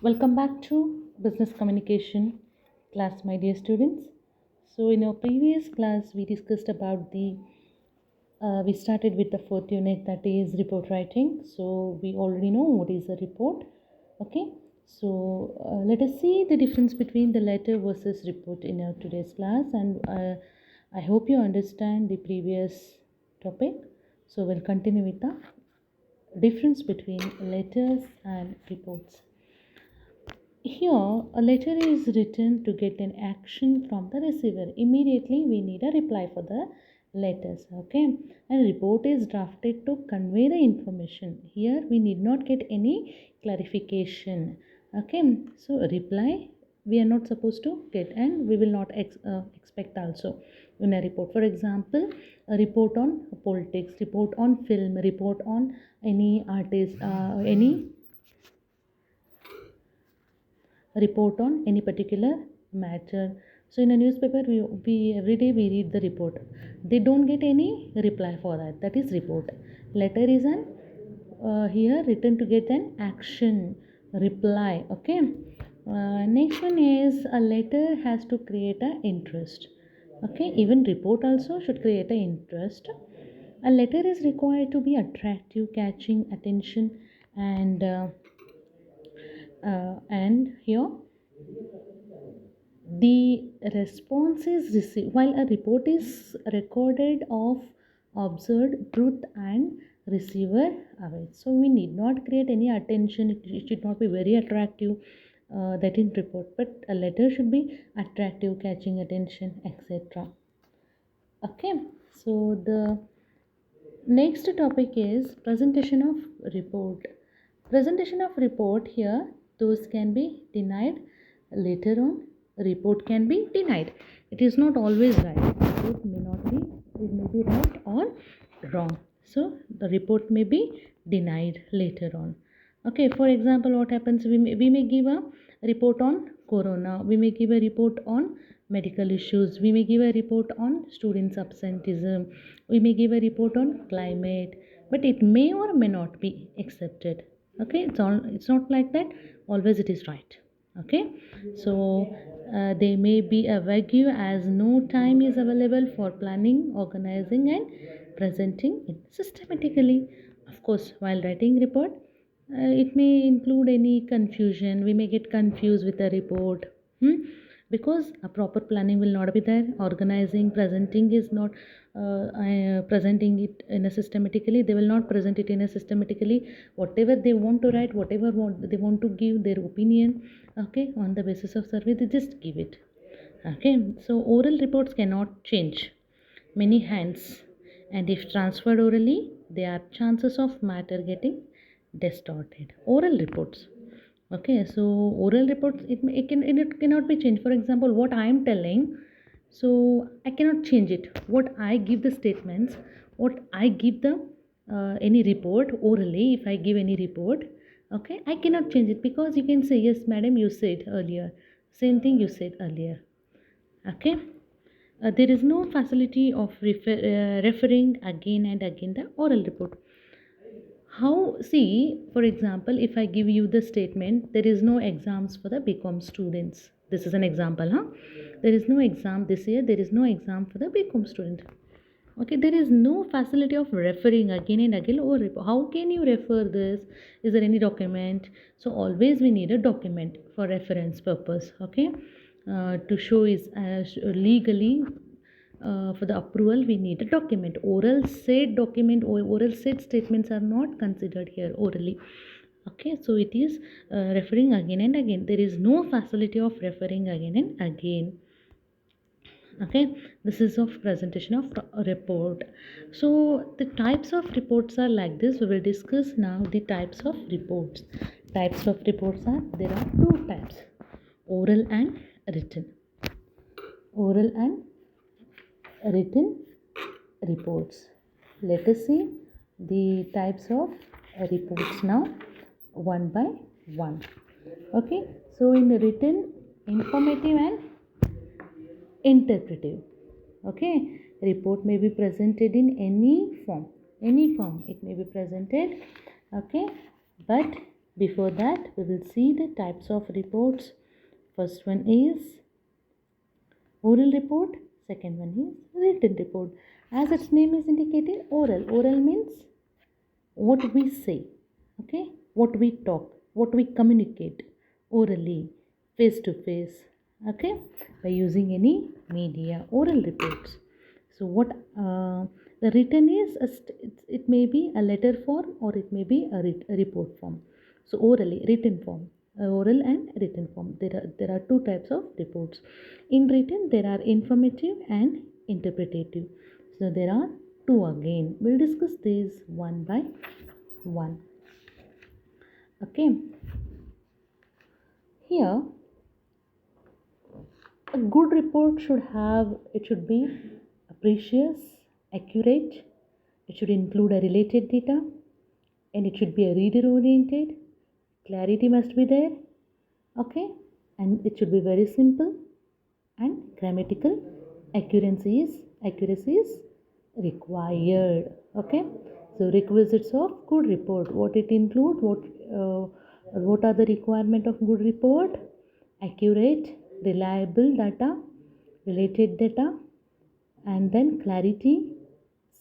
Welcome back to Business Communication class, my dear students. So, in our previous class, we discussed about we started with the fourth unit, that is report writing. So, we already know what is a report. Okay, so let us see the difference between the letter versus report in our today's class, and I hope you understand the previous topic. So, we'll continue with the difference between letters and reports. Here, a letter is written to get an action from the receiver. Immediately, we need a reply for the letters. Okay, and report is drafted to convey the information. Here, we need not get any clarification. Okay, so reply we are not supposed to get, and we will not expect also in a report. For example, a report on politics, report on film, report on any artist, any report on any particular matter. So in a newspaper, we every day we read the report. They don't get any reply for that. That is report. Letter is an here written to get an action reply. Okay. Next one is a letter has to create a interest. Okay. Even report also should create a interest. A letter is required to be attractive, catching attention, and here the response is received while a report is recorded of observed truth and receiver awaits. So we need not create any attention. It should not be very attractive, that in report, but a letter should be attractive, catching attention, etc. Okay, so the next topic is presentation of report. Presentation of report, here those can be denied later on. Report can be denied. It is not always right. Report may not be, it may be right or wrong. So the report may be denied later on. Okay, for example, what happens, we may give a report on corona, we may give a report on medical issues, we may give a report on students absenteeism, we may give a report on climate, but it may or may not be accepted. Okay, it's not like that always it is right. Okay, so they may be a vague as no time is available for planning, organizing and presenting it systematically. Of course, while writing report, it may include any confusion. We may get confused with the report, because a proper planning will not be there. Organizing, presenting is not presenting it in a systematically. They will not present it in a systematically. Whatever they want to write, whatever they want to give their opinion, okay, on the basis of survey, they just give it. Okay, so oral reports cannot change many hands, and if transferred orally, there are chances of matter getting distorted. Oral reports. Okay, so oral reports, it cannot be changed. For example, what I am telling, so I cannot change it. What I give the statements, what I give the any report orally, if I give any report, okay, I cannot change it, because you can say, yes madam, you said earlier, same thing you said earlier. Okay, there is no facility of referring again and again the oral report. How, see, for example, if I give you the statement, there is no exams for the BCom students. This is an example, huh? There is no exam this year, there is no exam for the BCom student. Okay, there is no facility of referring again and again, or how can you refer this? Is there any document? So always we need a document for reference purpose. Okay, to show is legally, for the approval we need a document. Oral said document or oral said statements are not considered here orally. Okay, so it is referring again and again. There is no facility of referring again and again. Okay, this is of presentation of report. So the types of reports are like this. We will discuss now the types of reports. Types of reports are, there are two types: oral and written. Oral and written reports. Let us see the types of reports now, one by one. Okay, so in the written, informative and interpretive. Okay, report may be presented in any form. It may be presented. Okay, but Before that, we will see the types of reports. First one is oral report, second one is written report. As its name is indicated, oral. Oral means what we say, okay, what we talk, what we communicate orally, face to face, okay, by using any media. Oral reports. So what the written is it may be a letter form or it may be a report form. So orally, written form, oral and written form, there are two types of reports. In written there are informative and interpretative. So there are two again. We'll discuss these one by one. Okay, here a good report should be precious, accurate, it should include a related data, and it should be a reader oriented. Clarity must be there, okay, and it should be very simple, and grammatical accuracy is required. Okay, so requisites of good report, what it include, what are the requirement of good report? Accurate, reliable data, related data, and then clarity,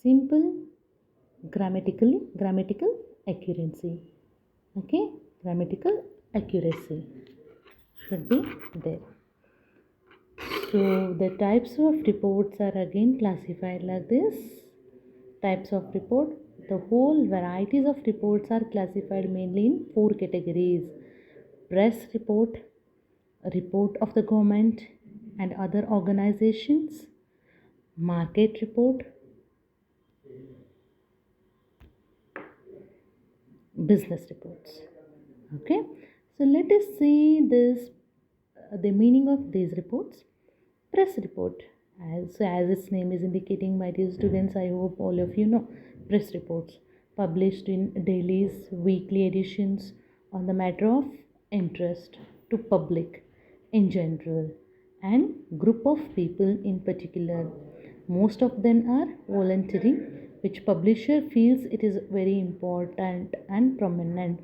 simple, grammatical accuracy. Okay, grammatical accuracy should be there. So the types of reports are again classified like this. Types of report. The whole varieties of reports are classified mainly in four categories: press report, report of the government and other organizations, market report, business reports. Okay, so let us see this the meaning of these reports. Press report, as its name is indicating, my dear students, I hope all of you know. Press reports published in dailies, weekly editions on the matter of interest to public in general and group of people in particular. Most of them are voluntary, which publisher feels it is very important and prominent.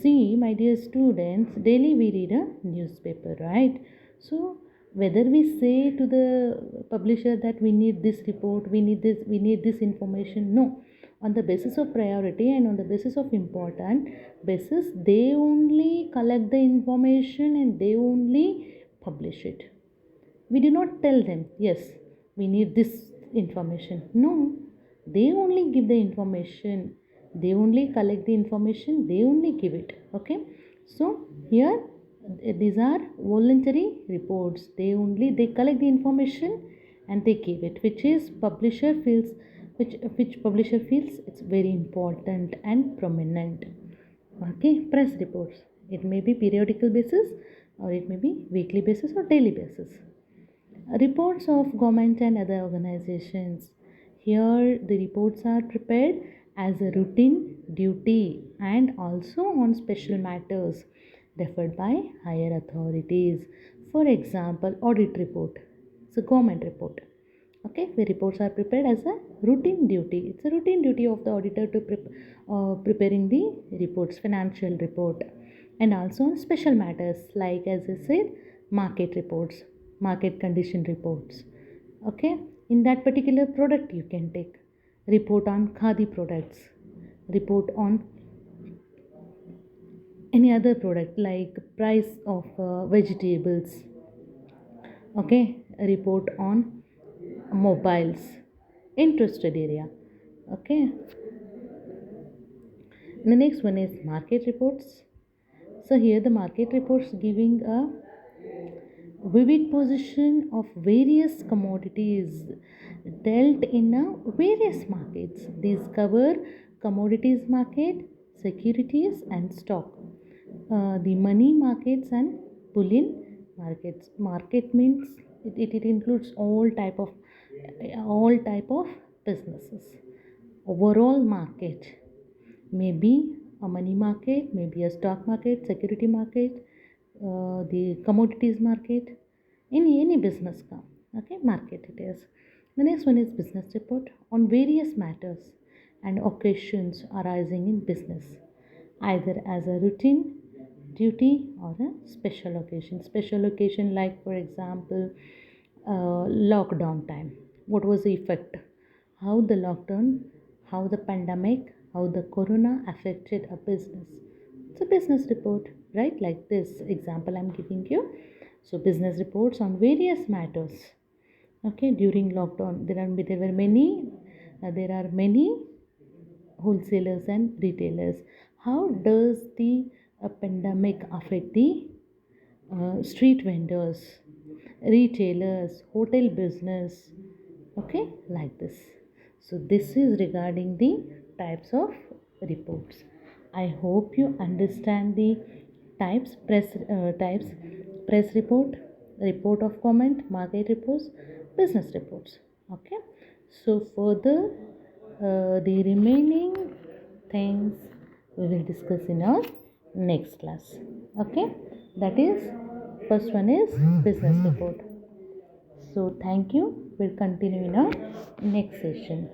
See, my dear students, daily we read a newspaper, right? So whether we say to the publisher that we need this report, we need this information, no. On the basis of priority and on the basis of important basis, they only collect the information and they only publish it. We do not tell them, yes, we need this information. No, they only give the information, they only collect the information, they only give it. Okay, so here these are voluntary reports, they collect the information and they give it, which publisher feels it's very important and prominent. Okay, press reports, it may be periodical basis or it may be weekly basis or daily basis. Reports of government and other organizations. Here, the reports are prepared as a routine duty and also on special matters referred by higher authorities. For example, audit report. It's a government report. Okay, the reports are prepared as a routine duty. It's a routine duty of the auditor to preparing the reports, financial report, and also on special matters like, as I said, market reports, market condition reports. Okay, in that particular product you can take report on khadi products, report on any other product like price of vegetables. Okay, report on mobiles, interested area. Okay, the next one is market reports. So here the market reports giving a vivid position of various commodities dealt in various markets. These cover commodities market, securities and stock, the money markets and bullion markets. Market means it includes all type of businesses. Overall market, maybe a money market, maybe a stock market, security market, the commodities market, any business ka, okay, market it is. The next one is business report on various matters and occasions arising in business. either as a routine duty or a special occasion. Special occasion, like for example, lockdown time. What was the effect? How the lockdown, how the pandemic, how the corona affected a business. It's a business report, right? Like this example I'm giving you. So business reports on various matters. Okay, during lockdown, there are many wholesalers and retailers. How does the pandemic affect the street vendors, retailers, hotel business? Okay, like this. So this is regarding the types of reports. I hope you understand the types: press report, report of comment, market reports, business reports. Okay, so further the remaining things we will discuss in our next class. Okay, that is, first one is business report. So thank you. We'll continue in our next session.